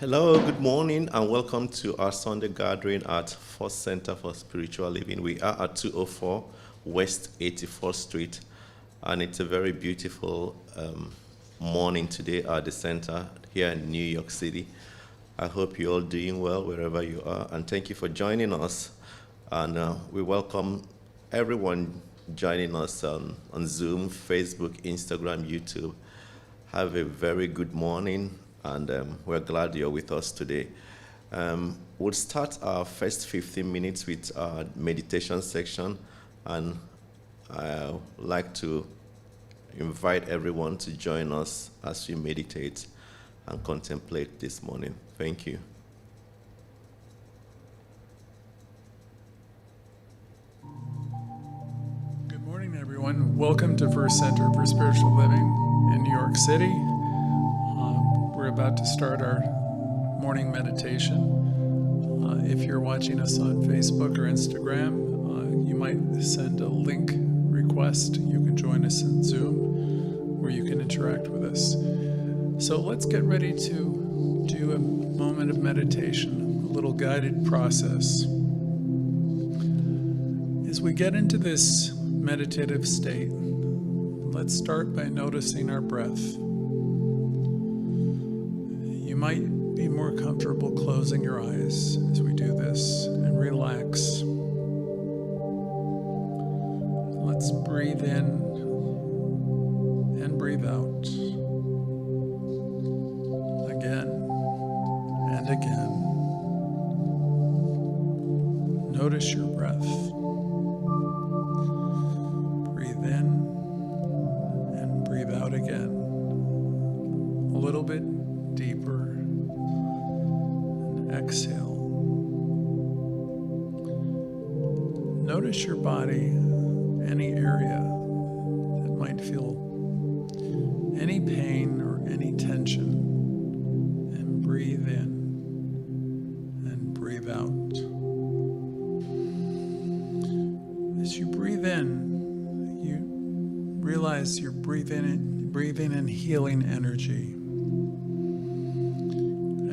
Hello, good morning, and welcome to our Sunday gathering at First Center for Spiritual Living. We are at 204 West 84th Street, and it's a very beautiful morning today at the center here in New York City. I hope you're all doing well wherever you are, and thank you for joining us. And we welcome everyone joining us on Zoom, Facebook, Instagram, YouTube. Have a very good morning, and we're glad you're with us today. We'll start our first 15 minutes with our meditation section, and I'd like to invite everyone to join us as we meditate and contemplate this morning. Thank you. Good morning, everyone. Welcome to First Center for Spiritual Living in New York City. We're about to start our morning meditation. If you're watching us on Facebook or Instagram, you might send a link request. You can join us in Zoom, where you can interact with us. So let's get ready to do a moment of meditation, a little guided process. As we get into this meditative state, let's start by noticing our breath. You might be more comfortable closing your eyes as we do this and relax. Let's breathe in and breathe out. Again and again. Notice your breath. Breathe in and breathe out again. A little bit deeper. And exhale. Notice your body, any area that might feel any pain or any tension, and breathe in and breathe out. As you breathe in, you realize you're breathing in healing energy.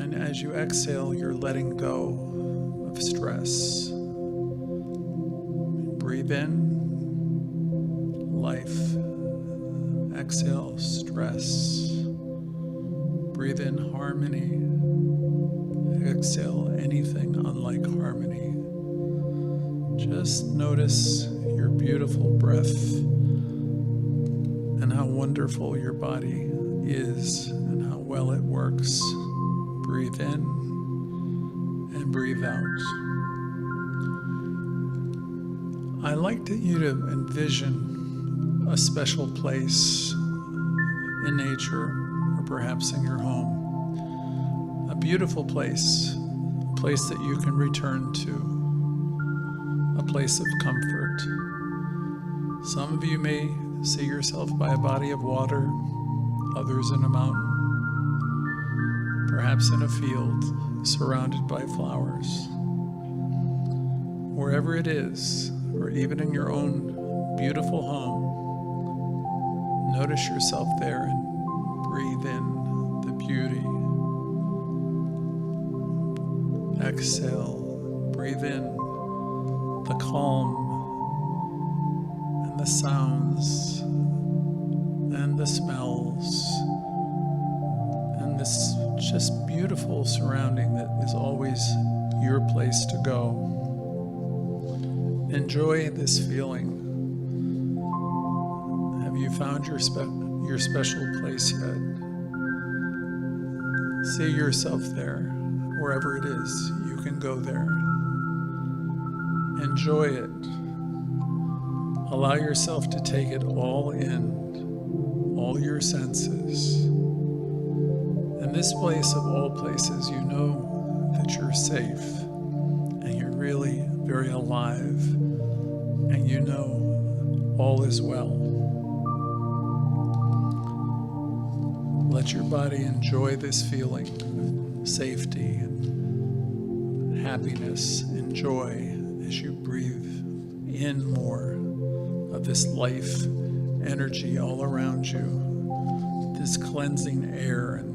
And as you exhale, you're letting go of stress. Breathe in, life. Exhale, stress. Breathe in harmony. Exhale, anything unlike harmony. Just notice your beautiful breath and how wonderful your body is and how well it works. Breathe in and breathe out. I like you to envision a special place in nature, or perhaps in your home. A beautiful place, a place that you can return to, a place of comfort. Some of you may see yourself by a body of water, others in a mountain, perhaps in a field surrounded by flowers. Wherever it is, or even in your own beautiful home, notice yourself there and breathe in the beauty. Exhale, breathe in the calm and the sounds and the smells and this just beautiful surrounding that is always your place to go. Enjoy this feeling. Have you found your special place yet? See yourself there. Wherever it is, you can go there. Enjoy it. Allow yourself to take it all in, all your senses. In this place of all places, you know that you're safe and you're really very alive, and you know all is well. Let your body enjoy this feeling of safety and happiness and joy as you breathe in more of this life energy all around you, this cleansing air and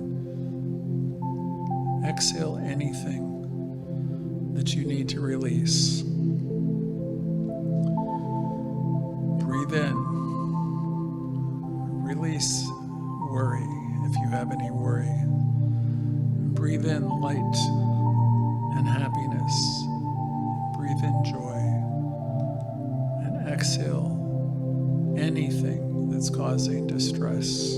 exhale anything that you need to release. Breathe in. Release worry if you have any worry. Breathe in light and happiness. Breathe in joy. And exhale anything that's causing distress.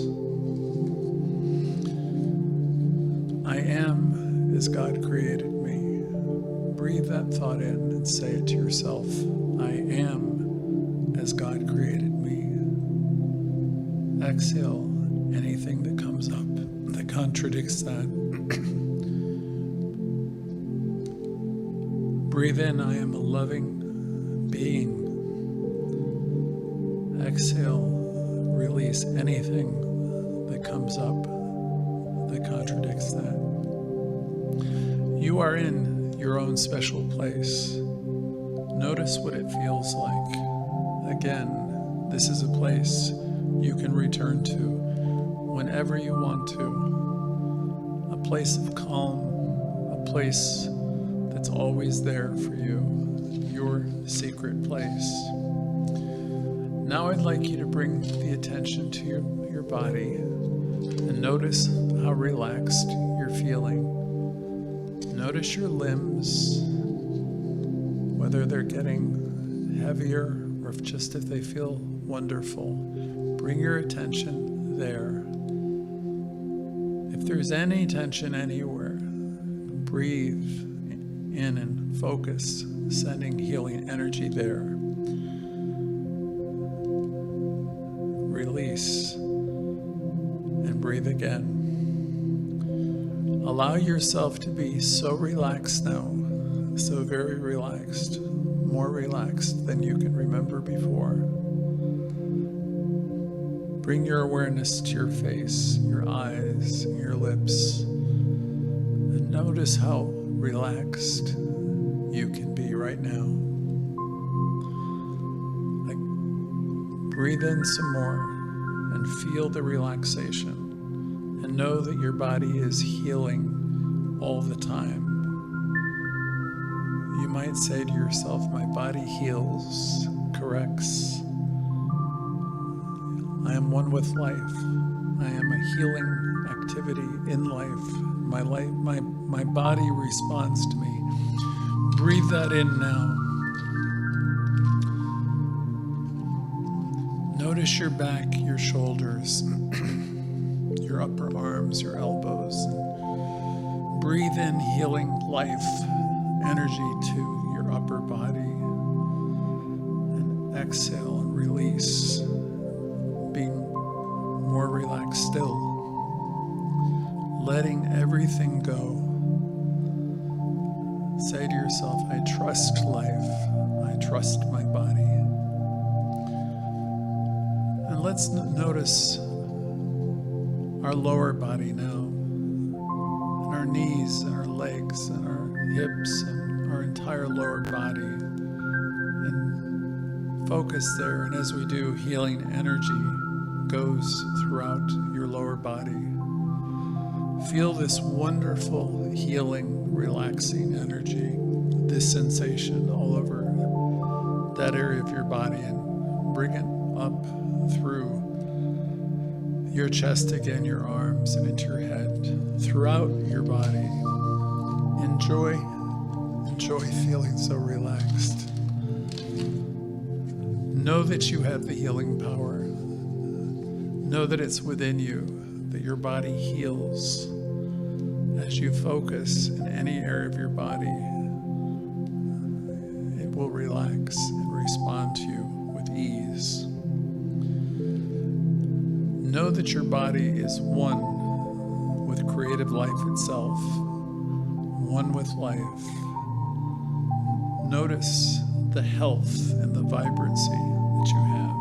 I am as God created me. Breathe that thought in and say it to yourself. I am as God created me. Exhale anything that comes up that contradicts that. Breathe in, I am a loving being. Exhale, release anything that comes up that contradicts that. You are in your own special place. Notice what it feels like. Again, this is a place you can return to whenever you want to. A place of calm, a place that's always there for you, your secret place. Now I'd like you to bring the attention to your body and notice how relaxed you're feeling. Notice your limbs, whether they're getting heavier or if they feel wonderful. Bring your attention there. If there's any tension anywhere, breathe in and focus, sending healing energy there. Release and breathe again. Allow yourself to be so relaxed now, so very relaxed, more relaxed than you can remember before. Bring your awareness to your face, your eyes, and your lips, and notice how relaxed you can be right now. Breathe in some more and feel the relaxation. And know that your body is healing all the time. You might say to yourself, my body heals, corrects. I am one with life. I am a healing activity in life. My body responds to me. Breathe that in now. Notice your back, your shoulders, your upper arms, your elbows. Breathe in healing life, energy to your upper body. And exhale and release, being more relaxed still. Letting everything go. Say to yourself, I trust life. I trust my body. And let's notice our lower body now, and our knees, and our legs, and our hips, and our entire lower body. And focus there, and as we do, healing energy goes throughout your lower body. Feel this wonderful, healing, relaxing energy, this sensation all over that area of your body, and bring it up through your chest again, your arms, and into your head, throughout your body. Enjoy feeling so relaxed. Know that you have the healing power. Know that it's within you, that your body heals. As you focus in any area of your body, it will relax and respond to you with ease. Know that your body is one with creative life itself, one with life. Notice the health and the vibrancy that you have.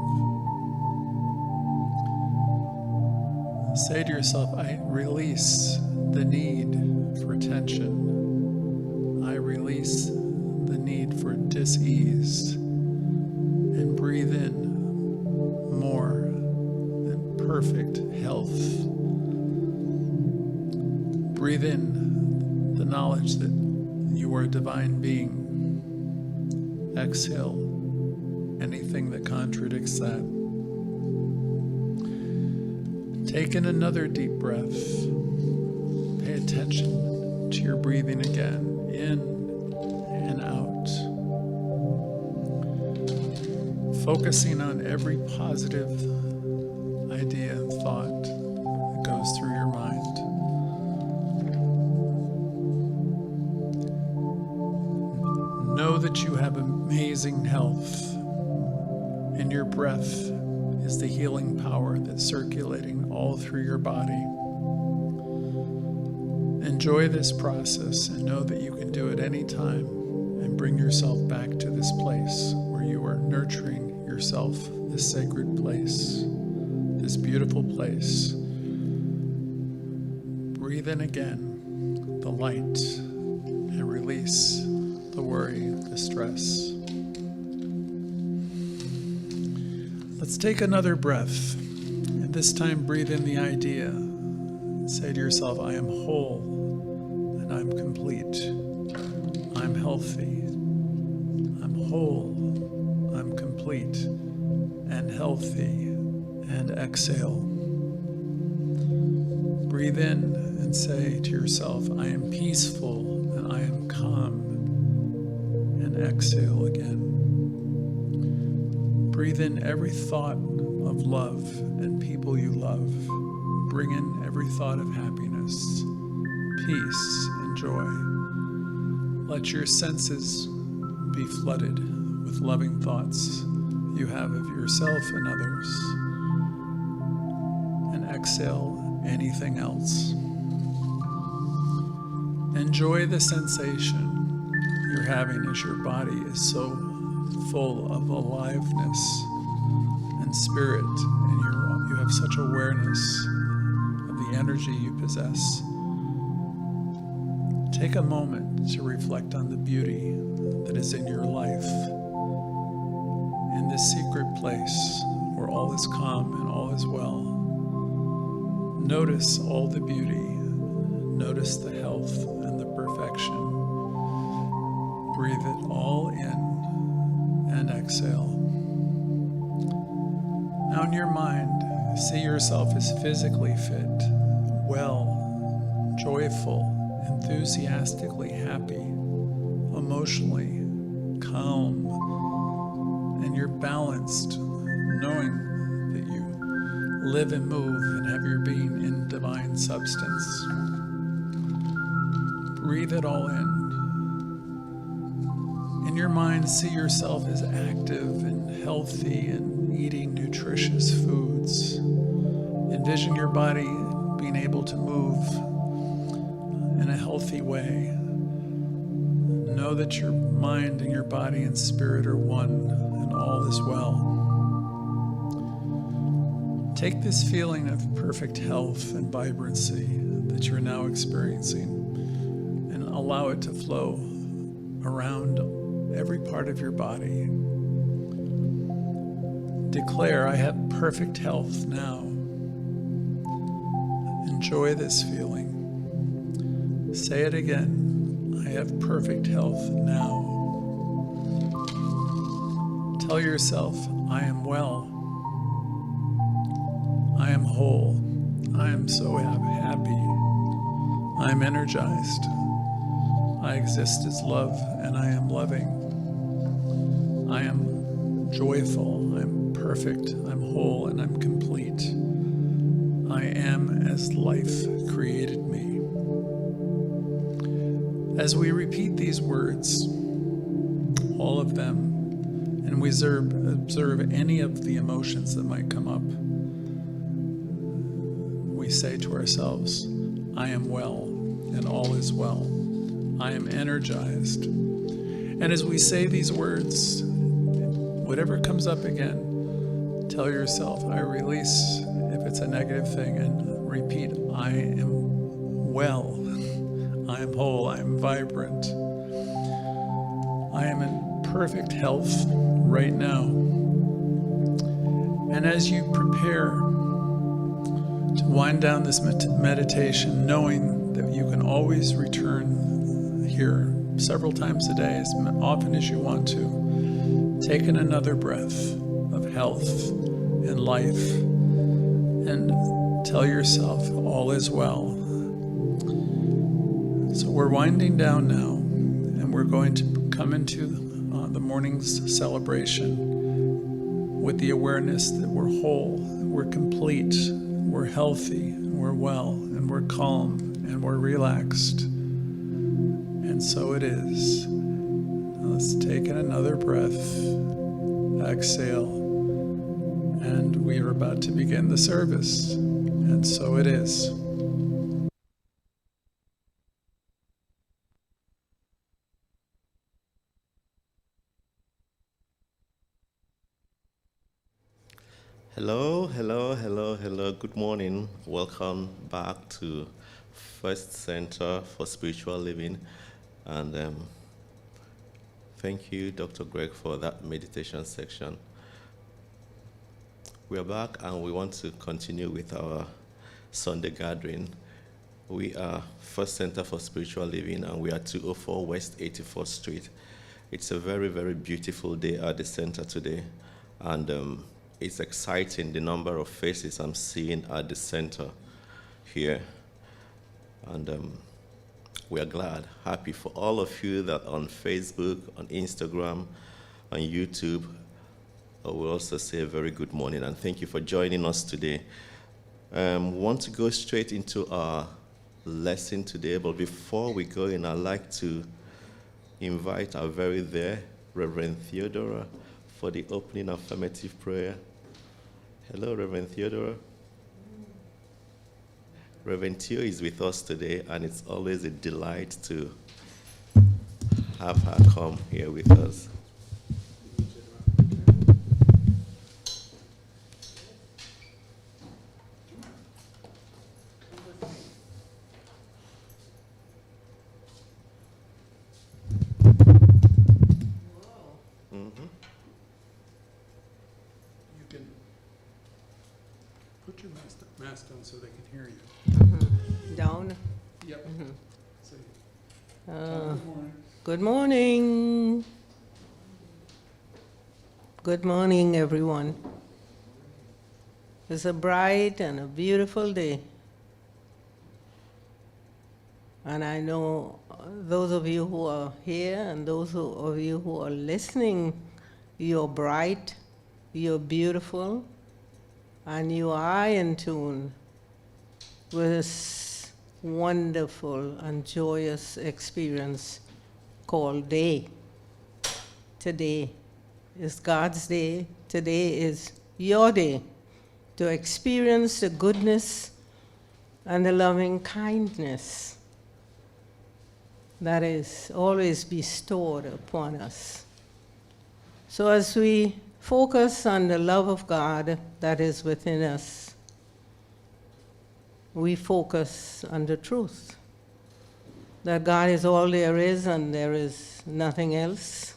Say to yourself, I release the need for tension. I release the need for dis-ease. And breathe in more perfect health. Breathe in the knowledge that you are a divine being. Exhale anything that contradicts that. Take in another deep breath. Pay attention to your breathing again, in and out. Focusing on every positive idea and thought that goes through your mind. Know that you have amazing health, and your breath is the healing power that's circulating all through your body. Enjoy this process and know that you can do it anytime and bring yourself back to this place where you are nurturing yourself, this sacred place, this beautiful place. Breathe in again the light and release the worry, the stress. Let's take another breath, and this time breathe in the idea. Say to yourself, I am whole and I'm complete. I'm healthy. I'm whole. I'm complete and healthy. And exhale. Breathe in and say to yourself, I am peaceful and I am calm. And exhale again. Breathe in every thought of love and people you love. Bring in every thought of happiness, peace, and joy. Let your senses be flooded with loving thoughts you have of yourself and others. And exhale anything else. Enjoy the sensation you're having as your body is so full of aliveness and spirit, and you have such awareness of the energy you possess. Take a moment to reflect on the beauty that is in your life, in this secret place where all is calm and all is well. Notice all the beauty, notice the health and the perfection. Breathe it all in and exhale. Now in your mind, see yourself as physically fit, well, joyful, enthusiastically happy, emotionally calm, and you're balanced, knowing that you live and move and have your being in divine substance. Breathe it all in. In your mind, see yourself as active and healthy and eating nutritious foods. Envision your body being able to move in a healthy way. Know that your mind and your body and spirit are one and all is well. Take this feeling of perfect health and vibrancy that you're now experiencing and allow it to flow around every part of your body. Declare, I have perfect health now. Enjoy this feeling. Say it again. I have perfect health now. Tell yourself, I am well. I am whole. I am so happy. I am energized. I exist as love and I am loving. I am joyful. I'm perfect. I'm whole and I'm complete. I am as life created me. As we repeat these words, all of them, and we observe any of the emotions that might come up, we say to ourselves, I am well and all is well. I am energized. And as we say these words, whatever comes up again, tell yourself, I release if it's a negative thing, and repeat, I am well. I am whole. I am vibrant. I am in perfect health right now. And as you prepare to wind down this meditation, knowing that you can always return here several times a day, as often as you want to. Take in another breath of health and life and tell yourself all is well. So we're winding down now, and we're going to come into the morning's celebration with the awareness that we're whole, we're complete, we're healthy, we're well, and we're calm, and we're relaxed. And so it is. Now let's take in another breath, exhale, and we are about to begin the service. And so it is. Hello, hello, hello, hello. Good morning. Welcome back to First Center for Spiritual Living. And thank you, Dr. Greg, for that meditation section. We are back and we want to continue with our Sunday gathering. We are First Center for Spiritual Living, and we are 204 West 84th Street. It's a very, very beautiful day at the center today. And it's exciting, the number of faces I'm seeing at the center here. And we are glad, happy for all of you that on Facebook, on Instagram, on YouTube. We also say a very good morning and thank you for joining us today. We want to go straight into our lesson today, but before we go in, I'd like to invite our very there, Reverend Theodora, for the opening affirmative prayer. Hello, Reverend Theodora. Reverend Theo is with us today, and it's always a delight to have her come here with us. Mask on so they can hear you. Down. Yep. So, Good morning. Good morning, everyone. It's a bright and a beautiful day. And I know those of you who are here and those of you who are listening, you're bright, you're beautiful, and you are in tune with this wonderful and joyous experience called day. Today is God's day. Today is your day to experience the goodness and the loving kindness that is always bestowed upon us. So as we focus on the love of God that is within us, we focus on the truth that God is all there is and there is nothing else.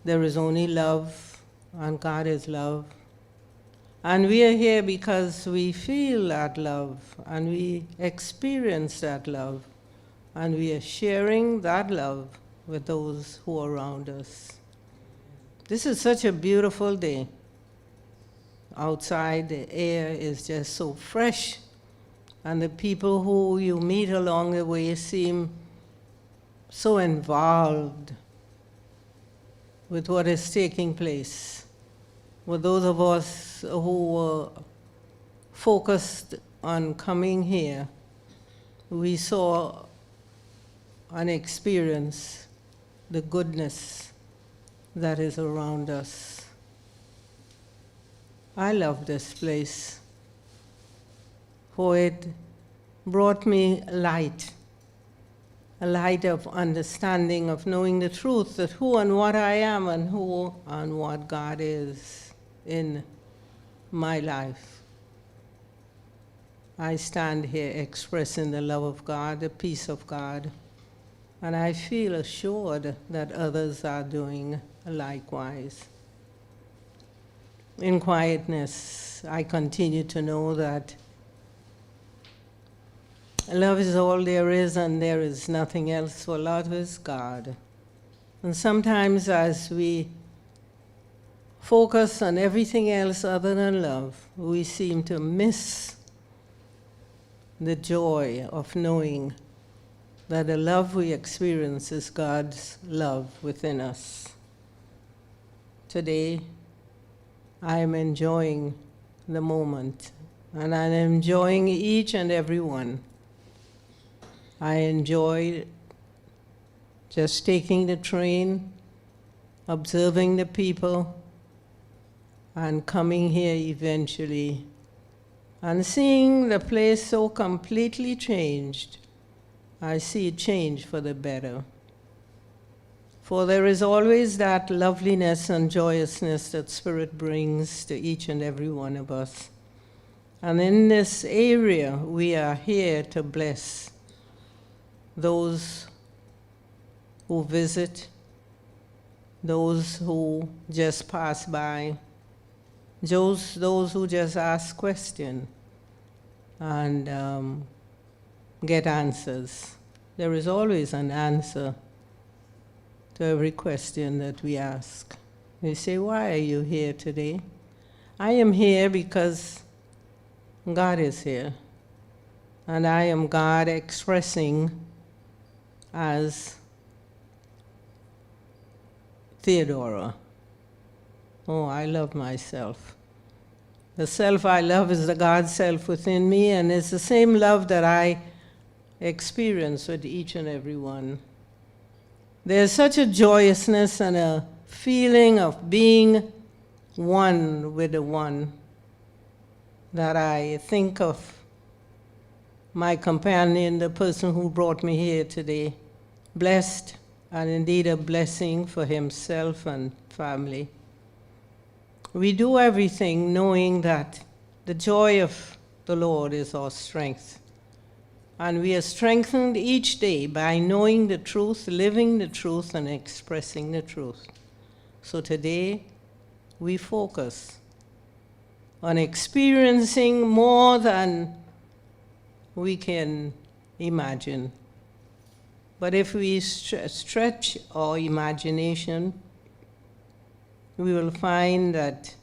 There is only love, and God is love. And we are here because we feel that love and we experience that love, and we are sharing that love with those who are around us. This is such a beautiful day. Outside, the air is just so fresh, and the people who you meet along the way seem so involved with what is taking place. With those of us who were focused on coming here, we saw and experienced the goodness that is around us. I love this place, for it brought me light, a light of understanding, of knowing the truth, that who and what I am and who and what God is in my life. I stand here expressing the love of God, the peace of God, and I feel assured that others are doing likewise. In quietness, I continue to know that Love is all there is, and there is nothing else, for love is God. And sometimes as we focus on everything else other than love, we seem to miss the joy of knowing that the love we experience is God's love within us. Today, I am enjoying the moment, and I'm enjoying each and every one. I enjoy just taking the train, observing the people, and coming here eventually, and seeing the place so completely changed. I see it change for the better. For there is always that loveliness and joyousness that Spirit brings to each and every one of us. And in this area, we are here to bless those who visit, those who just pass by, those who just ask questions and get answers. There is always an answer to every question that we ask. We say, why are you here today? I am here because God is here. And I am God expressing as Theodora. Oh, I love myself. The self I love is the God self within me, and it's the same love that I experience with each and every one. There's such a joyousness and a feeling of being one with the one that I think of my companion, the person who brought me here today, blessed and indeed a blessing for himself and family. We do everything knowing that the joy of the Lord is our strength. And we are strengthened each day by knowing the truth, living the truth, and expressing the truth. So today, we focus on experiencing more than we can imagine. But if we stretch our imagination, we will find that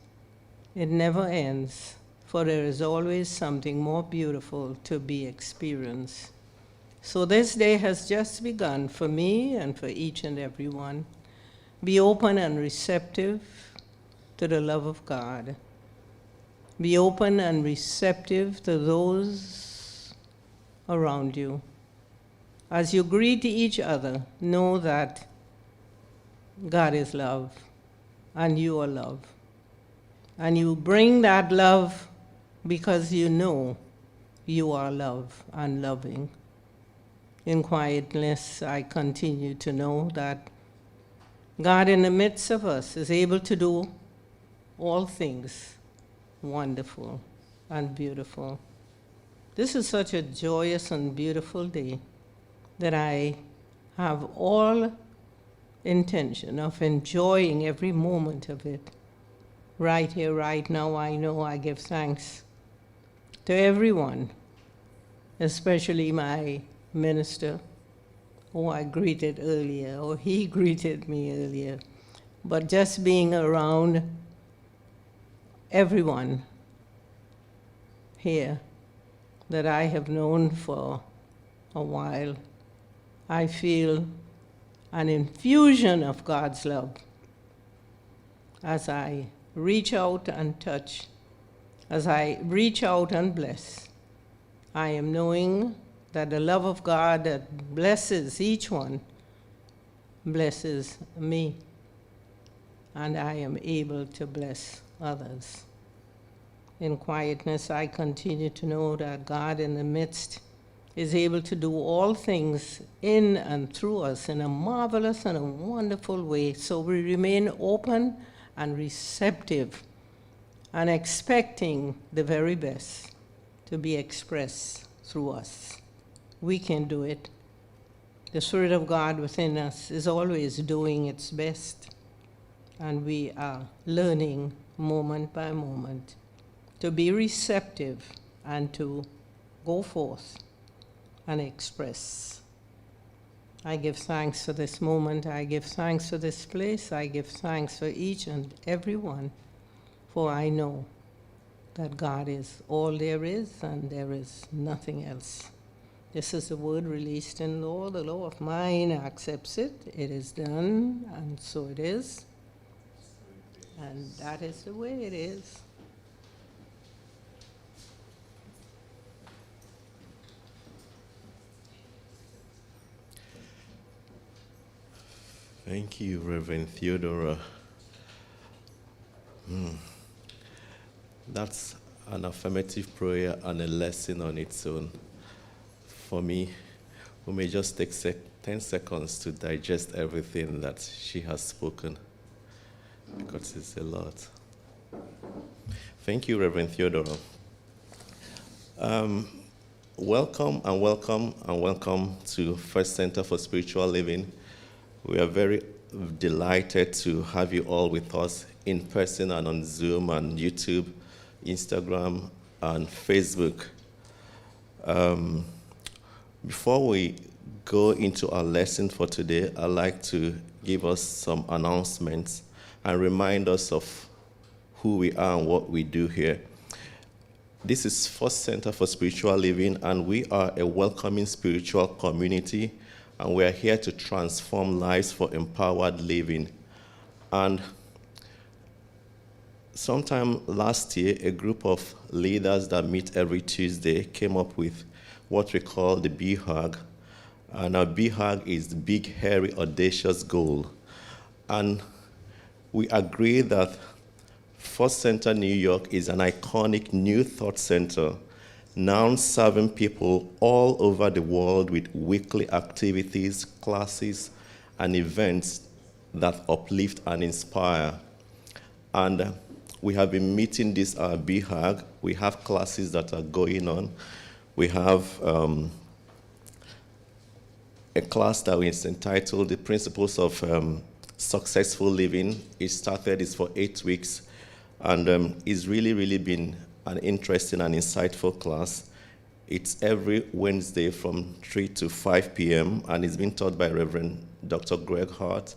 it never ends, for there is always something more beautiful to be experienced. So this day has just begun for me and for each and every one. Be open and receptive to the love of God. Be open and receptive to those around you. As you greet each other, know that God is love, and you are love. And you bring that love because you know you are love and loving. In quietness, I continue to know that God in the midst of us is able to do all things wonderful and beautiful. This is such a joyous and beautiful day that I have all intention of enjoying every moment of it. Right here, right now, I know I give thanks to everyone, especially my minister, who I greeted earlier, or he greeted me earlier. But just being around everyone here that I have known for a while, I feel an infusion of God's love as I reach out and touch, as I reach out and bless. I am knowing that the love of God that blesses each one blesses me, and I am able to bless others. In quietness, I continue to know that God in the midst is able to do all things in and through us in a marvelous and a wonderful way. So we remain open and receptive and expecting the very best to be expressed through us. We can do it. The Spirit of God within us is always doing its best, and we are learning moment by moment to be receptive and to go forth and express. I give thanks for this moment. I give thanks for this place. I give thanks for each and every one, for I know that God is all there is and there is nothing else. This is the word released in law. The law of mine accepts it. It is done, and so it is. And that is the way it is. Thank you, Reverend Theodora. That's an affirmative prayer and a lesson on its own. For me, we may just take 10 seconds to digest everything that she has spoken, because it's a lot. Thank you, Reverend Theodora. Welcome and welcome and welcome to First Center for Spiritual Living. We are very delighted to have you all with us in person and on Zoom and YouTube, Instagram, and Facebook. Before we go into our lesson for today, I'd like to give us some announcements and remind us of who we are and what we do here. This is First Center for Spiritual Living, and we are a welcoming spiritual community, and we are here to transform lives for empowered living. And sometime last year, a group of leaders that meet every Tuesday came up with what we call the BHAG. And our BHAG is the Big, Hairy, Audacious Goal. And we agree that First Center New York is an iconic new thought center, now serving people all over the world with weekly activities, classes, and events that uplift and inspire. And we have been meeting this BHAG. We have classes that are going on. We have a class that is entitled The Principles of Successful Living. It's for 8 weeks, and it's really been an interesting and insightful class. It's every Wednesday from 3 to 5 p.m., and it's been taught by Reverend Dr. Greg Harte,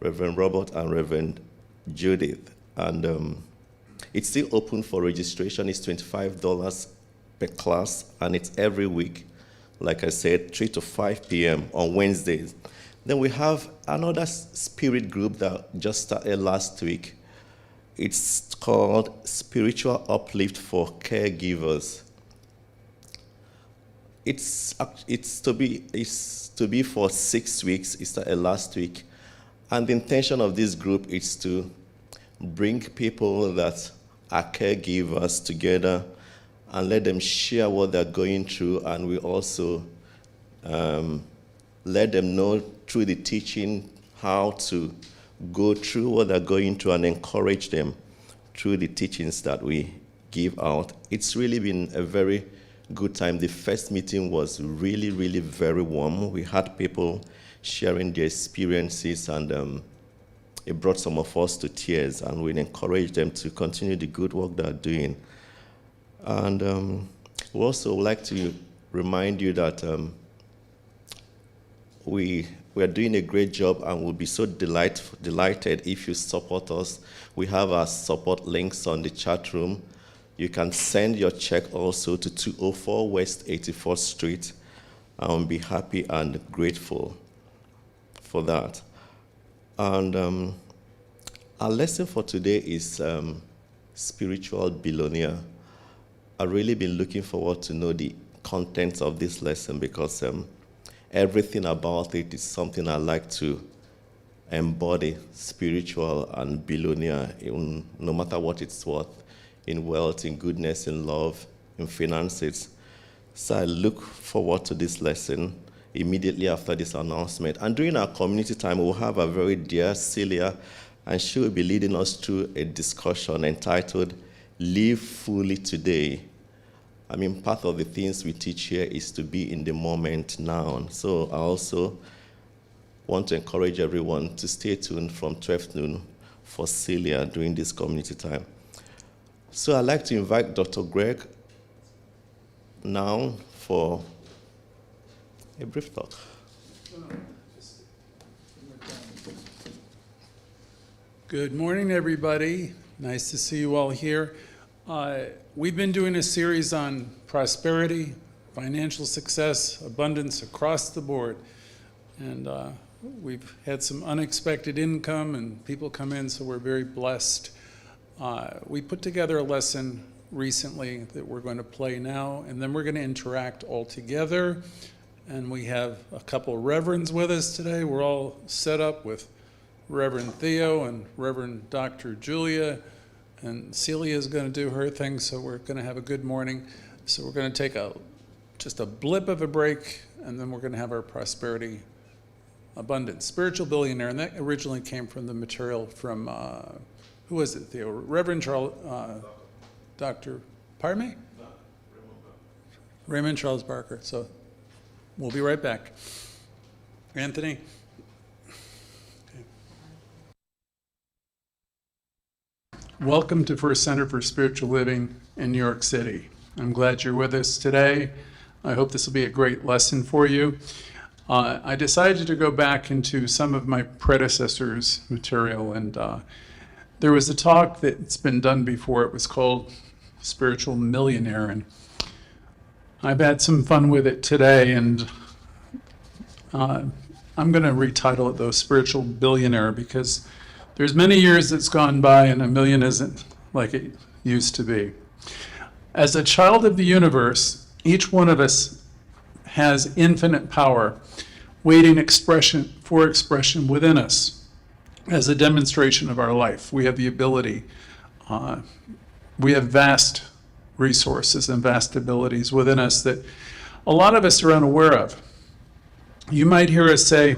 Reverend Robert, and Reverend Judith. And it's still open for registration. It's $25 per class, and it's every week, like I said, 3 to 5 p.m. on Wednesdays. Then we have another spirit group that just started last week. It's called Spiritual Uplift for Caregivers. It's to be for 6 weeks. It started last week. And the intention of this group is to bring people that are caregivers together and let them share what they're going through, and we also let them know through the teaching how to go through what they're going through and encourage them through the teachings that we give out. It's really been a very good time. The first meeting was really very warm. We had people sharing their experiences, and it brought some of us to tears, and we encourage them to continue the good work they're doing. And we also would like to remind you that we are doing a great job, and we'll be so delighted if you support us. We have our support links on the chat room. You can send your check also to 204 West 84th Street. I'll be happy and grateful for that. And our lesson for today is Spiritual Billionaire. I've really been looking forward to know the contents of this lesson, because everything about it is something I like to embody, spiritual and billionaire, no matter what it's worth, in wealth, in goodness, in love, in finances. So I look forward to this lesson immediately after this announcement. And during our community time, we'll have a very dear Celia, and she will be leading us through a discussion entitled Live Fully Today. I mean, part of the things we teach here is to be in the moment now. So I also want to encourage everyone to stay tuned from 12 noon for Celia during this community time. So I'd like to invite Dr. Greg now for a brief talk. Good morning, everybody. Nice to see you all here. We've been doing a series on prosperity, financial success, abundance across the board. And we've had some unexpected income and people come in, so we're very blessed. We put together a lesson recently that we're going to play now, and then we're going to interact all together. And we have a couple of reverends with us today. We're all set up with Reverend Theo and Reverend Dr. Julia, and Celia is going to do her thing, so we're going to have a good morning. So we're going to take just a blip of a break, and then we're going to have our prosperity abundance, spiritual billionaire, and that originally came from the material from, who was it, Theo? Reverend Charles, Dr. Pardon me? Raymond Charles Barker. So we'll be right back. Anthony? Welcome to First Center for Spiritual Living in New York City. I'm glad you're with us today. I hope this will be a great lesson for you. I decided to go back into some of my predecessors' material, and there was a talk that's been done before. It was called Spiritual Millionaire, and I've had some fun with it today, and I'm going to retitle it, though, Spiritual Billionaire, because there's many years that's gone by and $1 million isn't like it used to be. As a child of the universe, each one of us has infinite power waiting for expression within us as a demonstration of our life. We have the ability, we have vast resources and vast abilities within us that a lot of us are unaware of. You might hear us say,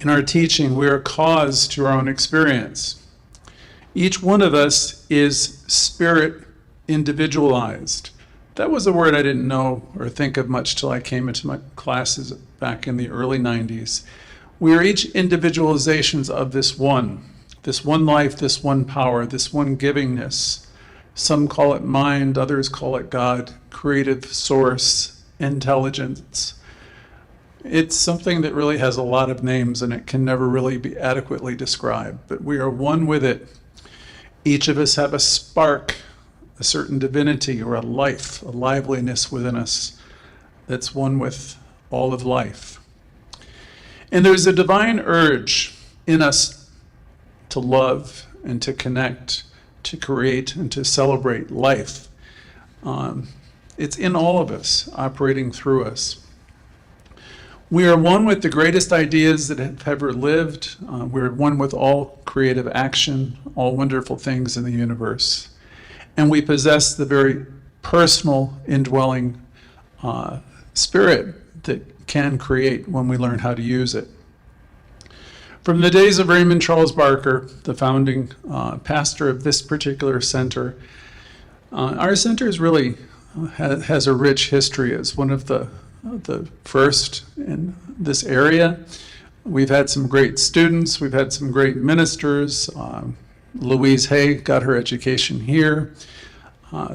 in our teaching, we are cause to our own experience. Each one of us is spirit individualized. That was a word I didn't know or think of much till I came into my classes back in the early 90s. We are each individualizations of this one life, this one power, this one givingness. Some call it mind, others call it God, creative source, intelligence. It's something that really has a lot of names and it can never really be adequately described, but we are one with it. Each of us have a spark, a certain divinity or a life, a liveliness within us that's one with all of life. And there's a divine urge in us to love and to connect, to create and to celebrate life. It's in all of us, operating through us. We are one with the greatest ideas that have ever lived. We're one with all creative action, all wonderful things in the universe. And we possess the very personal, indwelling spirit that can create when we learn how to use it. From the days of Raymond Charles Barker, the founding pastor of this particular center, our center is really has a rich history as one of the first in this area. We've had some great students, we've had some great ministers. Louise got her education here.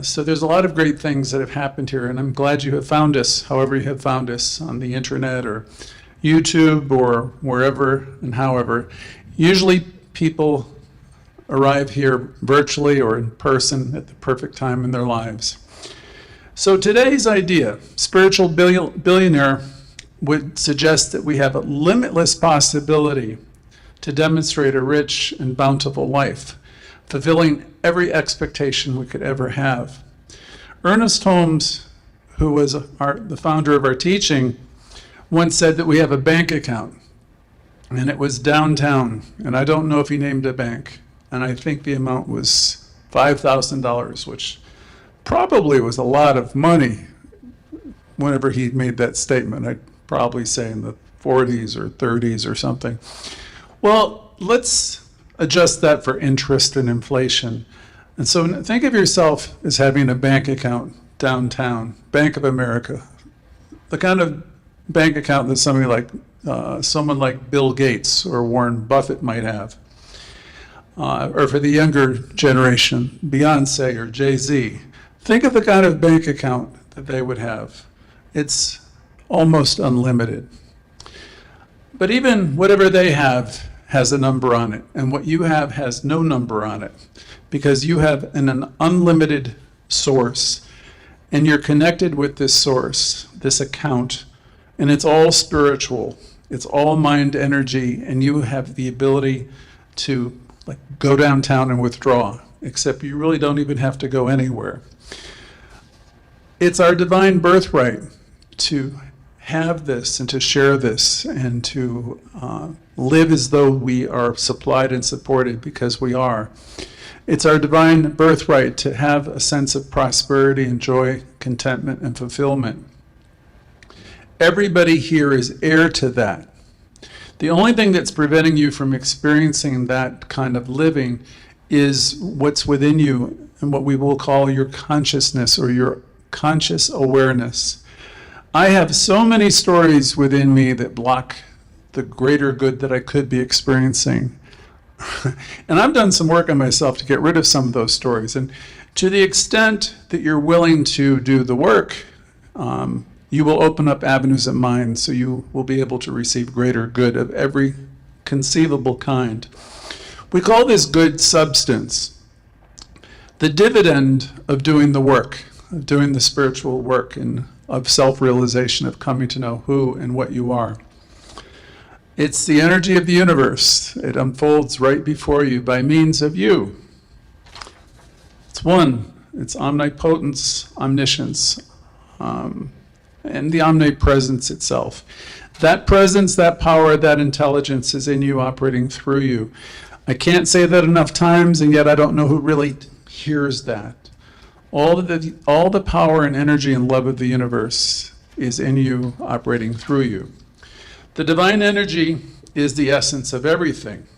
So there's a lot of great things that have happened here, and I'm glad you have found us, however you have found us, on the internet or YouTube or wherever and however. Usually people arrive here virtually or in person at the perfect time in their lives. So today's idea, spiritual billionaire, would suggest that we have a limitless possibility to demonstrate a rich and bountiful life, fulfilling every expectation we could ever have. Ernest Holmes, who was the founder of our teaching, once said that we have a bank account, and it was downtown, and I don't know if he named a bank, and I think the amount was $5,000, which probably was a lot of money whenever he made that statement. I'd probably say in the 40s or 30s or something. Well, let's adjust that for interest and inflation. And so think of yourself as having a bank account downtown, Bank of America, the kind of bank account that someone like Bill Gates or Warren Buffett might have. Or for the younger generation, Beyonce or Jay-Z. Think of the kind of bank account that they would have. It's almost unlimited. But even whatever they have has a number on it, and what you have has no number on it, because you have an unlimited source, and you're connected with this source, this account, and it's all spiritual. It's all mind energy, and you have the ability to go downtown and withdraw, except you really don't even have to go anywhere. It's our divine birthright to have this and to share this and to live as though we are supplied and supported, because we are. It's our divine birthright to have a sense of prosperity and joy, contentment, and fulfillment. Everybody here is heir to that. The only thing that's preventing you from experiencing that kind of living is what's within you and what we will call your consciousness or your conscious awareness. I have so many stories within me that block the greater good that I could be experiencing. And I've done some work on myself to get rid of some of those stories. And to the extent that you're willing to do the work, you will open up avenues of mind, so you will be able to receive greater good of every conceivable kind. We call this good substance. The dividend of doing the work, of doing the spiritual work, and of self-realization, of coming to know who and what you are. It's the energy of the universe. It unfolds right before you by means of you. It's one. It's omnipotence, omniscience, and the omnipresence itself. That presence, that power, that intelligence is in you, operating through you. I can't say that enough times, and yet I don't know who really hears that. All the power and energy and love of the universe is in you, operating through you. The divine energy is the essence of everything,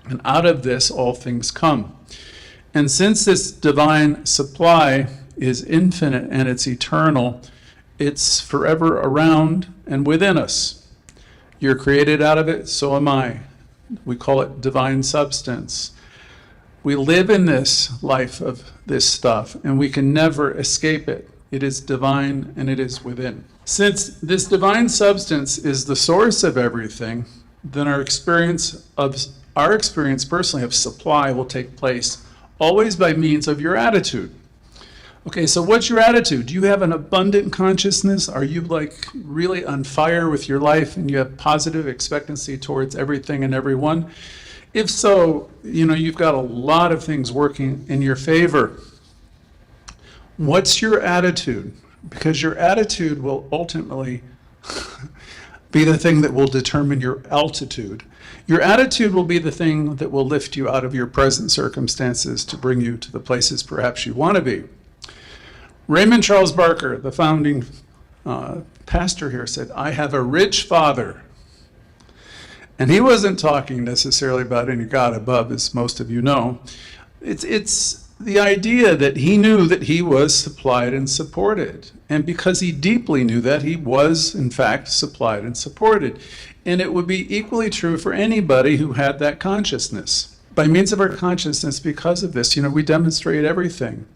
and out of this all things come. And since this divine supply is infinite and it's eternal, it's forever around and within us. You're created out of it, so am I. We call it divine substance. We live in this life of this stuff, and we can never escape it. It is divine and it is within. Since this divine substance is the source of everything, then our experience personally of supply will take place always by means of your attitude. Okay, so what's your attitude? Do you have an abundant consciousness? Are you really on fire with your life and you have positive expectancy towards everything and everyone? If so, you've got a lot of things working in your favor. What's your attitude? Because your attitude will ultimately be the thing that will determine your altitude. Your attitude will be the thing that will lift you out of your present circumstances to bring you to the places perhaps you want to be. Raymond Charles Barker, the founding pastor here, said, "I have a rich father." And he wasn't talking necessarily about any God above, as most of you know. It's the idea that he knew that he was supplied and supported. And because he deeply knew that, he was, in fact, supplied and supported. And it would be equally true for anybody who had that consciousness. By means of our consciousness, because of this, we demonstrate everything.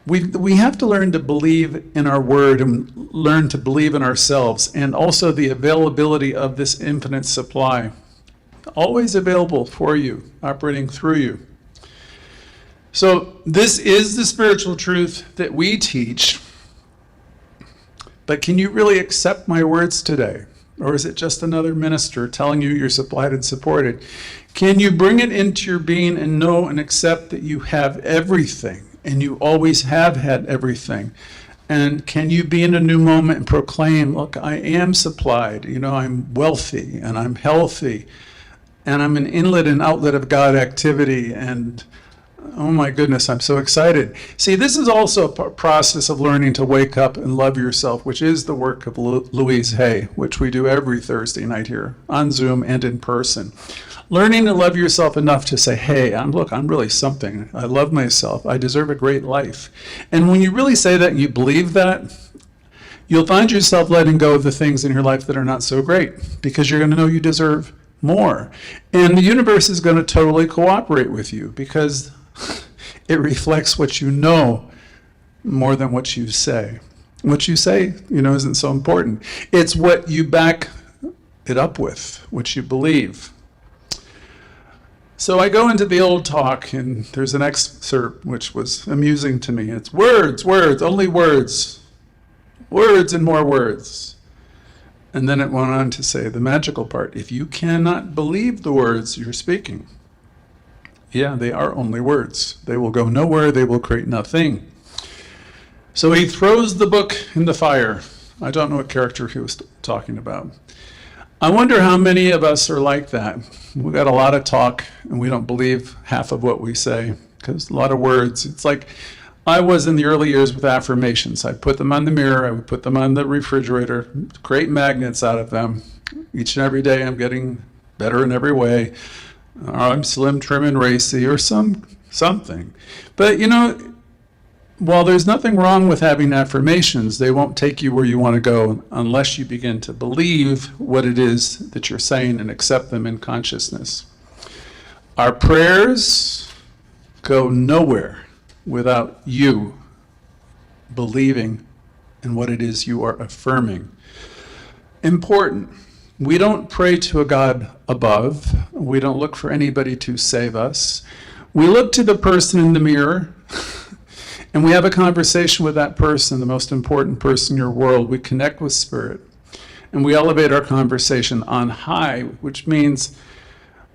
We have to learn to believe in our word and learn to believe in ourselves, and also the availability of this infinite supply. Always available for you, operating through you. So this is the spiritual truth that we teach. But can you really accept my words today? Or is it just another minister telling you you're supplied and supported? Can you bring it into your being and know and accept that you have everything? And you always have had everything. And can you be in a new moment and proclaim, look, I am supplied, I'm wealthy and I'm healthy and I'm an inlet and outlet of God activity, and oh my goodness, I'm so excited. See, this is also a process of learning to wake up and love yourself, which is the work of Louise, which we do every Thursday night here on Zoom and in person. Learning to love yourself enough to say, hey, I'm really something. I love myself. I deserve a great life. And when you really say that and you believe that, you'll find yourself letting go of the things in your life that are not so great, because you're going to know you deserve more. And the universe is going to totally cooperate with you, because it reflects what you know more than what you say. What you say, isn't so important. It's what you back it up with, what you believe. So I go into the old talk, and there's an excerpt which was amusing to me. It's words, only words. Words and more words. And then it went on to say the magical part. If you cannot believe the words you're speaking, yeah, they are only words. They will go nowhere. They will create nothing. So he throws the book in the fire. I don't know what character he was talking about. I wonder how many of us are like that. We got a lot of talk, and we don't believe half of what we say, because a lot of words. It's like I was in the early years with affirmations. I'd put them on the mirror. I would put them on the refrigerator, create magnets out of them. Each and every day I'm getting better in every way. I'm slim, trim, and racy, or something. But while there's nothing wrong with having affirmations, they won't take you where you want to go unless you begin to believe what it is that you're saying and accept them in consciousness. Our prayers go nowhere without you believing in what it is you are affirming. Important. We don't pray to a God above. We don't look for anybody to save us. We look to the person in the mirror, and we have a conversation with that person, the most important person in your world. We connect with Spirit, and we elevate our conversation on high, which means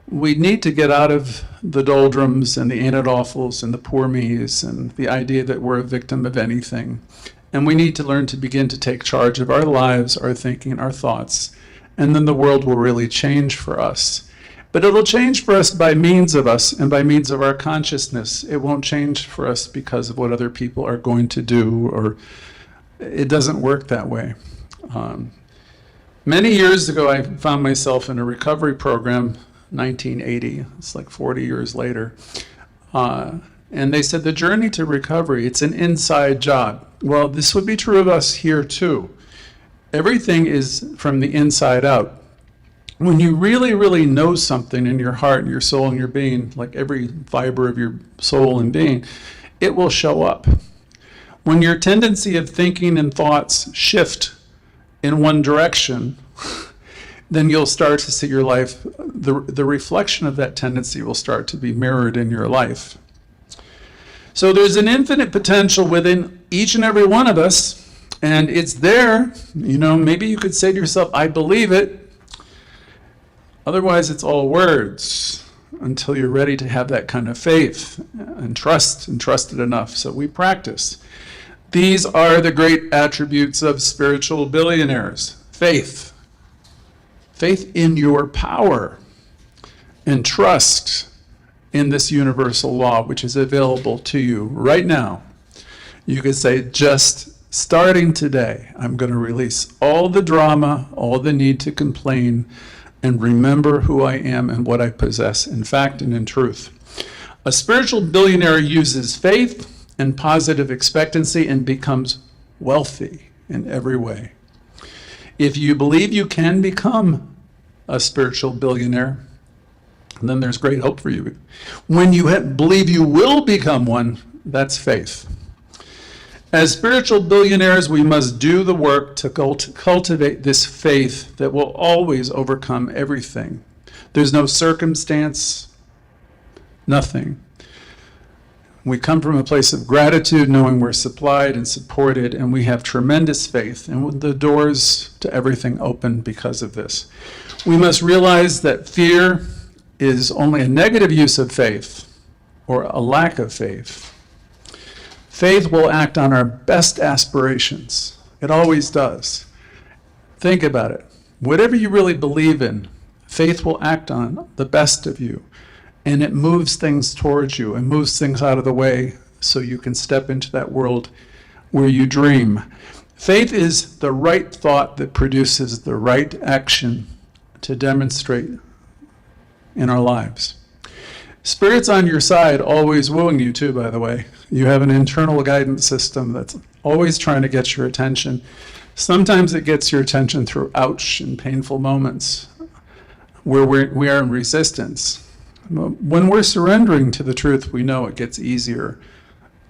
we need to get out of the doldrums and the ain't it awfuls and the poor me's and the idea that we're a victim of anything. And we need to learn to begin to take charge of our lives, our thinking, our thoughts, and then the world will really change for us. But it'll change for us by means of us and by means of our consciousness. It won't change for us because of what other people are going to do, or it doesn't work that way. Many years ago, I found myself in a recovery program, 1980. It's like 40 years later. And they said the journey to recovery, it's an inside job. Well, this would be true of us here too. Everything is from the inside out. When you really, really know something in your heart and your soul and your being, like every fiber of your soul and being, it will show up. When your tendency of thinking and thoughts shift in one direction, then you'll start to see your life, the reflection of that tendency will start to be mirrored in your life. So there's an infinite potential within each and every one of us, and it's there. Maybe you could say to yourself, I believe it. Otherwise, it's all words until you're ready to have that kind of faith and trust it enough. So we practice. These are the great attributes of spiritual billionaires. Faith. Faith in your power and trust in this universal law, which is available to you right now. You could say, just starting today, I'm going to release all the drama, all the need to complain, and remember who I am and what I possess in fact and in truth. A spiritual billionaire uses faith and positive expectancy and becomes wealthy in every way. If you believe you can become a spiritual billionaire, then there's great hope for you. When you believe you will become one, that's faith. As spiritual billionaires, we must do the work to cultivate this faith that will always overcome everything. There's no circumstance, nothing. We come from a place of gratitude, knowing we're supplied and supported, and we have tremendous faith, and the doors to everything open because of this. We must realize that fear is only a negative use of faith, or a lack of faith. Faith will act on our best aspirations. It always does. Think about it. Whatever you really believe in, faith will act on the best of you. And it moves things towards you and moves things out of the way so you can step into that world where you dream. Faith is the right thought that produces the right action to demonstrate in our lives. Spirit's on your side, always wooing you too, by the way. You have an internal guidance system that's always trying to get your attention. Sometimes it gets your attention through ouch and painful moments where we are in resistance. When we're surrendering to the truth, we know it gets easier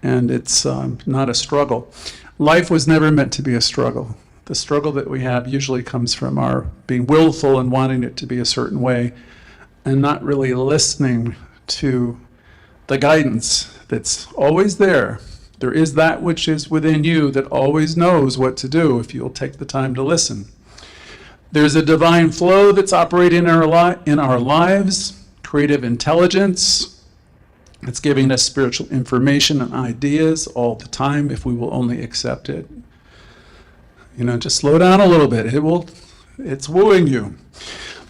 and it's not a struggle. Life was never meant to be a struggle. The struggle that we have usually comes from our being willful and wanting it to be a certain way and not really listening to the guidance that's always there. There is that which is within you that always knows what to do if you'll take the time to listen. There's a divine flow that's operating in our lives, creative intelligence. It's giving us spiritual information and ideas all the time if we will only accept it. Just slow down a little bit. It's wooing you.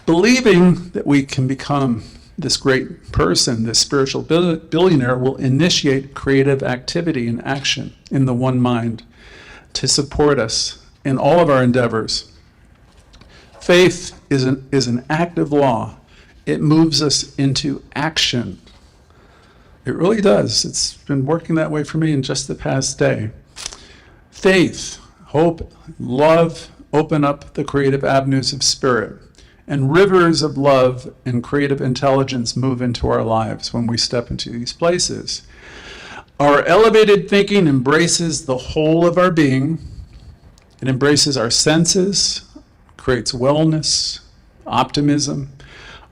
Believing that we can become this great person, this spiritual billionaire, will initiate creative activity and action in the one mind to support us in all of our endeavors. Faith is an active law. It moves us into action. It really does. It's been working that way for me in just the past day. Faith, hope, love open up the creative avenues of spirit. And rivers of love and creative intelligence move into our lives when we step into these places. Our elevated thinking embraces the whole of our being. It embraces our senses, creates wellness, optimism,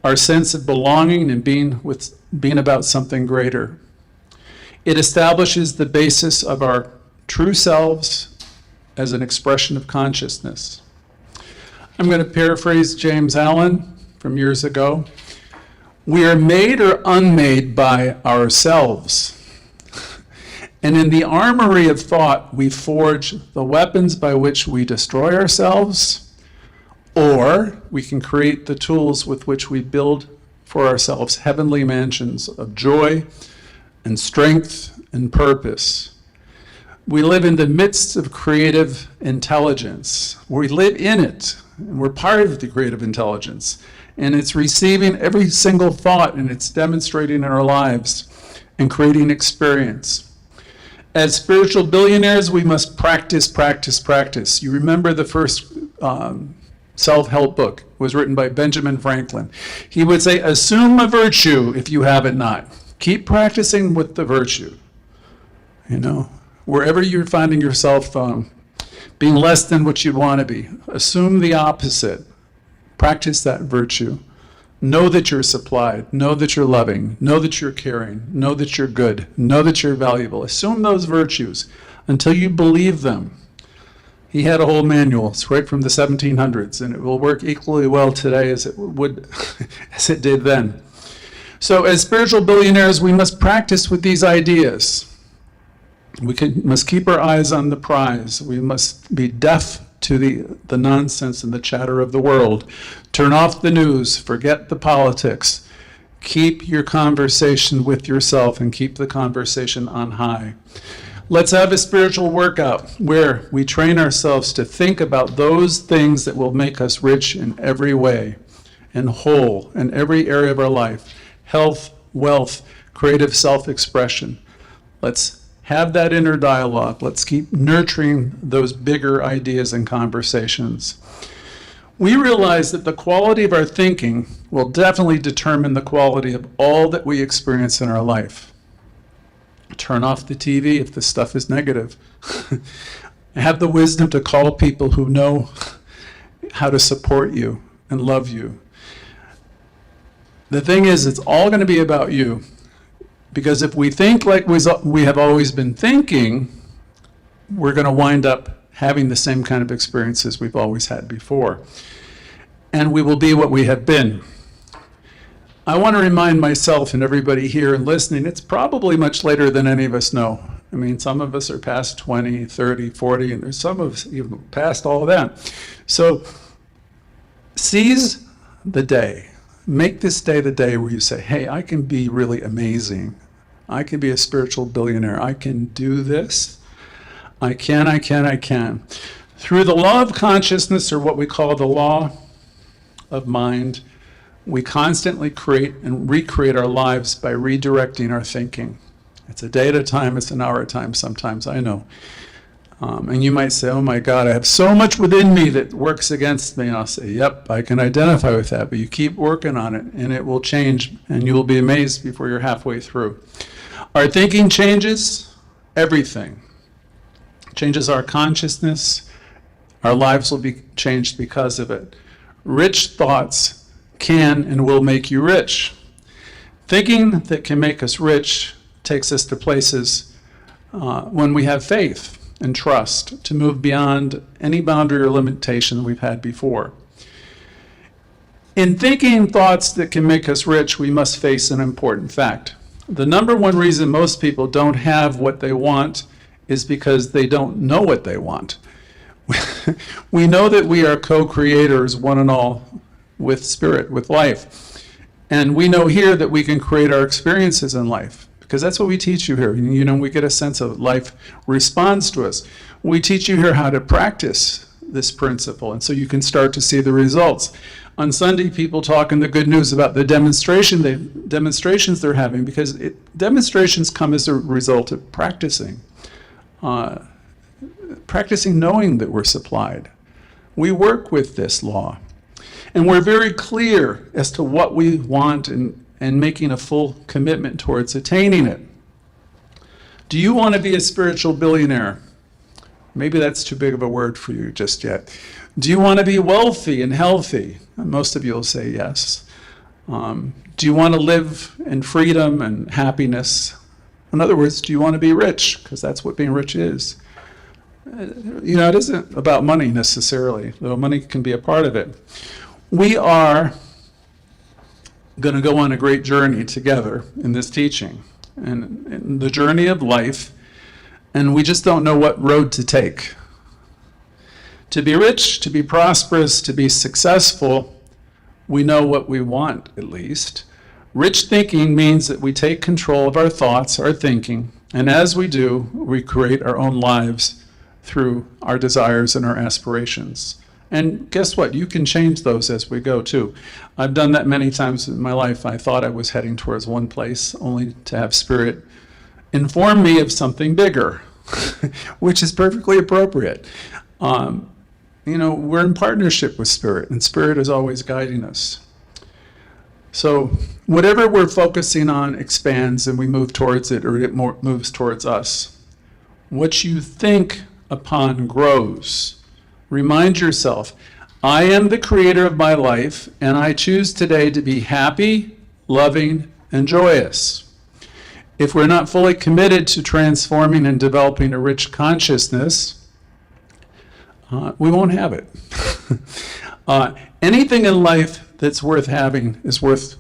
our sense of belonging and being about something greater. It establishes the basis of our true selves as an expression of consciousness. I'm going to paraphrase James Allen from years ago. We are made or unmade by ourselves. And in the armory of thought, we forge the weapons by which we destroy ourselves, or we can create the tools with which we build for ourselves heavenly mansions of joy and strength and purpose. We live in the midst of creative intelligence. We live in it. And we're part of the creative intelligence. And it's receiving every single thought and it's demonstrating in our lives and creating experience. As spiritual billionaires, we must practice, practice, practice. You remember the first self-help book was written by Benjamin Franklin. He would say, assume a virtue if you have it not. Keep practicing with the virtue. Wherever you're finding yourself being less than what you want to be, assume the opposite. Practice that virtue. Know that you're supplied. Know that you're loving. Know that you're caring. Know that you're good. Know that you're valuable. Assume those virtues until you believe them. He had a whole manual. It's right from the 1700s, and it will work equally well today as it would, as it did then. So as spiritual billionaires, we must practice with these ideas. We must keep our eyes on the prize. We must be deaf to the nonsense and the chatter of the world. Turn off the news. Forget the politics. Keep your conversation with yourself and keep the conversation on high. Let's have a spiritual workout where we train ourselves to think about those things that will make us rich in every way and whole in every area of our life. Health, wealth, creative self-expression. Let's have that inner dialogue. Let's keep nurturing those bigger ideas and conversations. We realize that the quality of our thinking will definitely determine the quality of all that we experience in our life. Turn off the TV if the stuff is negative. Have the wisdom to call people who know how to support you and love you. The thing is, it's all going to be about you. Because if we think like we have always been thinking, we're going to wind up having the same kind of experiences we've always had before. And we will be what we have been. I want to remind myself and everybody here and listening, it's probably much later than any of us know. I mean, some of us are past 20, 30, 40, and there's some of us even past all of that. So seize the day. Make this day the day where you say, hey, I can be really amazing. I can be a spiritual billionaire. I can do this. I can. Through the law of consciousness, or what we call the law of mind, we constantly create and recreate our lives by redirecting our thinking. It's a day at a time, it's an hour at a time sometimes, I know. And you might say, oh my God, I have so much within me that works against me. And I'll say, yep, I can identify with that, but you keep working on it and it will change and you will be amazed before you're halfway through. Our thinking changes everything. changes our consciousness. Our lives will be changed because of it. Rich thoughts can and will make you rich. Thinking that can make us rich takes us to places when we have faith and trust to move beyond any boundary or limitation we've had before. In thinking thoughts that can make us rich, we must face an important fact. The number one reason most people don't have what they want is because they don't know what they want. We know that we are co-creators, one and all, with spirit, with life. And we know here that we can create our experiences in life, because that's what we teach you here. You know, we get a sense of life responds to us. We teach you here how to practice this principle, and so you can start to see the results. On Sunday, people talk in the good news about the demonstrations they're having, because demonstrations come as a result of practicing. Practicing knowing that we're supplied. We work with this law. And we're very clear as to what we want and making a full commitment towards attaining it. Do you want to be a spiritual billionaire? Maybe that's too big of a word for you just yet. Do you want to be wealthy and healthy? Most of you will say yes. Do you want to live in freedom and happiness? In other words, do you want to be rich? Because that's what being rich is. You know, it isn't about money necessarily, though money can be a part of it. We are going to go on a great journey together in this teaching, and in the journey of life, and we just don't know what road to take. To be rich, to be prosperous, to be successful, we know what we want, at least. Rich thinking means that we take control of our thoughts, our thinking, and as we do, we create our own lives through our desires and our aspirations. And guess what? You can change those as we go, too. I've done that many times in my life. I thought I was heading towards one place, only to have Spirit inform me of something bigger, which is perfectly appropriate. You know, we're in partnership with Spirit, and Spirit is always guiding us. So whatever we're focusing on expands, and we move towards it, or it moves towards us. What you think upon grows. Remind yourself, I am the creator of my life, and I choose today to be happy, loving, and joyous. If we're not fully committed to transforming and developing a rich consciousness, we won't have it. Anything in life that's worth having is worth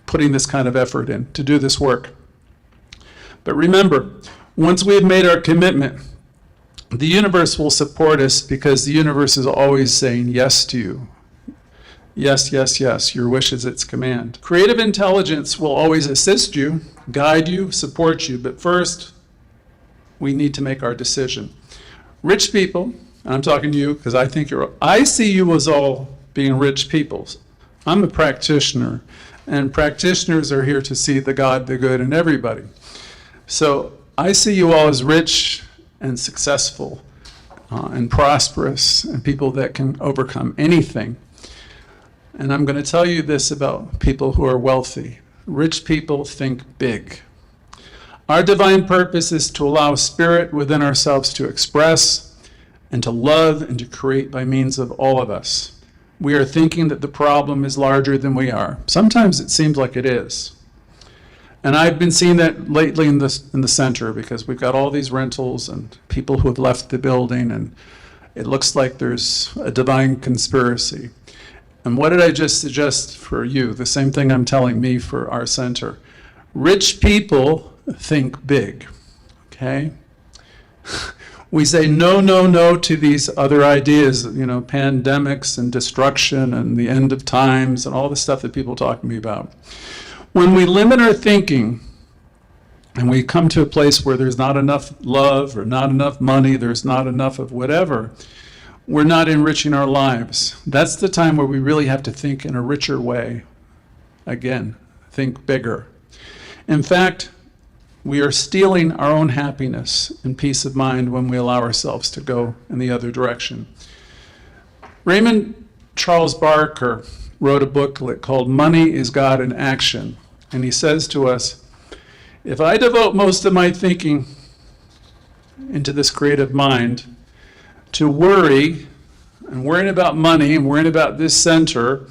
putting this kind of effort in to do this work. But remember, once we've made our commitment, the universe will support us, because the universe is always saying yes to you. Yes, yes, yes, your wish is its command. Creative intelligence will always assist you, guide you, support you, but first, we need to make our decision. Rich people, and I'm talking to you because I see you as all being rich people. I'm a practitioner, and practitioners are here to see the God, the good in everybody. So I see you all as rich and successful and prosperous, and people that can overcome anything. And I'm going to tell you this about people who are wealthy. Rich people think big. Our divine purpose is to allow Spirit within ourselves to express and to love and to create by means of all of us. We are thinking that the problem is larger than we are. Sometimes it seems like it is. And I've been seeing that lately in the center, because we've got all these rentals and people who have left the building, and it looks like there's a divine conspiracy. And what did I just suggest for you? The same thing I'm telling me for our center. Rich people think big, okay? We say no, no, no to these other ideas, you know, pandemics and destruction and the end of times and all the stuff that people talk to me about. When we limit our thinking and we come to a place where there's not enough love or not enough money, there's not enough of whatever, we're not enriching our lives. That's the time where we really have to think in a richer way. Again, think bigger. In fact, we are stealing our own happiness and peace of mind when we allow ourselves to go in the other direction. Raymond Charles Barker wrote a booklet called Money is God in Action. And he says to us, if I devote most of my thinking into this creative mind to worry and worrying about money and worrying about this center,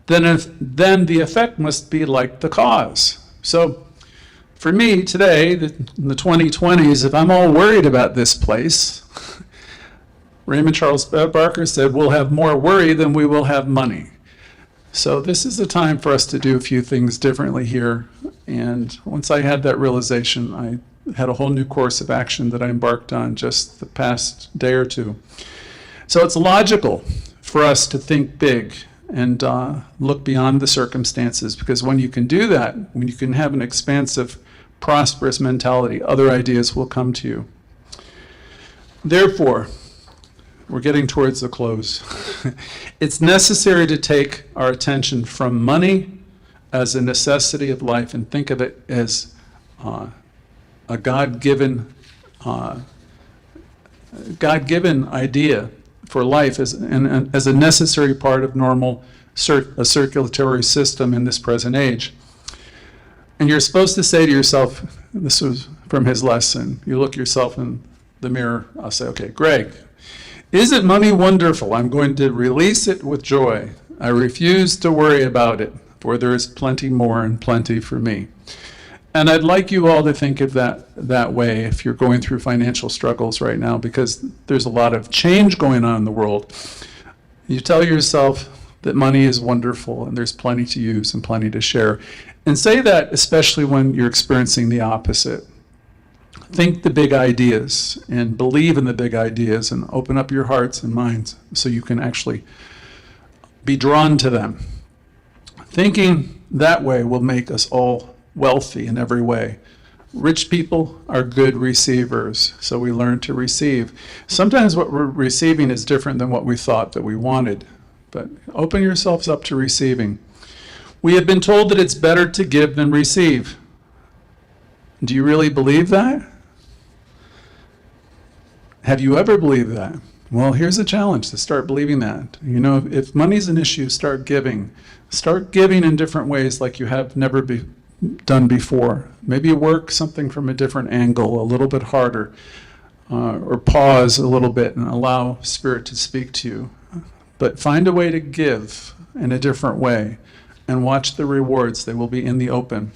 then the effect must be like the cause. So for me today, in the 2020s, if I'm all worried about this place, Raymond Charles Barker said, we'll have more worry than we will have money. So this is the time for us to do a few things differently here. And once I had that realization, I had a whole new course of action that I embarked on just the past day or two. So it's logical for us to think big and look beyond the circumstances, because when you can do that, when you can have an expansive, prosperous mentality, other ideas will come to you. Therefore, we're getting towards the close. It's necessary to take our attention from money as a necessity of life and think of it as a God-given idea for life as a necessary part of normal a circulatory system in this present age. And you're supposed to say to yourself, this was from his lesson, you look yourself in the mirror, I'll say, okay, Greg, isn't money wonderful? I'm going to release it with joy. I refuse to worry about it, for there is plenty more and plenty for me. And I'd like you all to think of that way if you're going through financial struggles right now, because there's a lot of change going on in the world. You tell yourself that money is wonderful and there's plenty to use and plenty to share. And say that especially when you're experiencing the opposite. Think the big ideas and believe in the big ideas and open up your hearts and minds so you can actually be drawn to them. Thinking that way will make us all wealthy in every way. Rich people are good receivers, so we learn to receive. Sometimes what we're receiving is different than what we thought that we wanted, but open yourselves up to receiving. We have been told that it's better to give than receive. Do you really believe that? Have you ever believed that? Well, here's a challenge to start believing that. You know, if money's an issue, start giving. Start giving in different ways like you have never done before. Maybe work something from a different angle, a little bit harder, or pause a little bit and allow Spirit to speak to you. But find a way to give in a different way and watch the rewards. They will be in the open.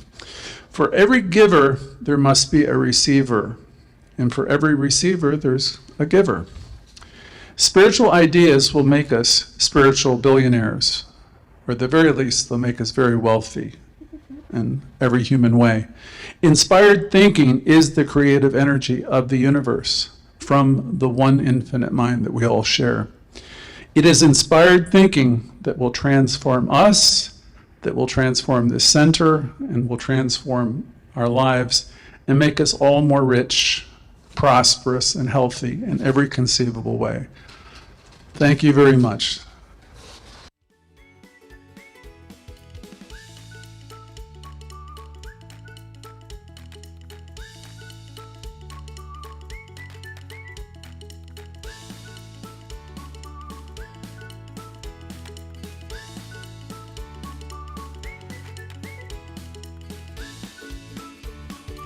For every giver, there must be a receiver. And for every receiver, there's a giver. Spiritual ideas will make us spiritual billionaires, or at the very least, they'll make us very wealthy in every human way. Inspired thinking is the creative energy of the universe from the one infinite mind that we all share. It is inspired thinking that will transform us, that will transform this center, and will transform our lives and make us all more rich, prosperous, and healthy in every conceivable way. Thank you very much.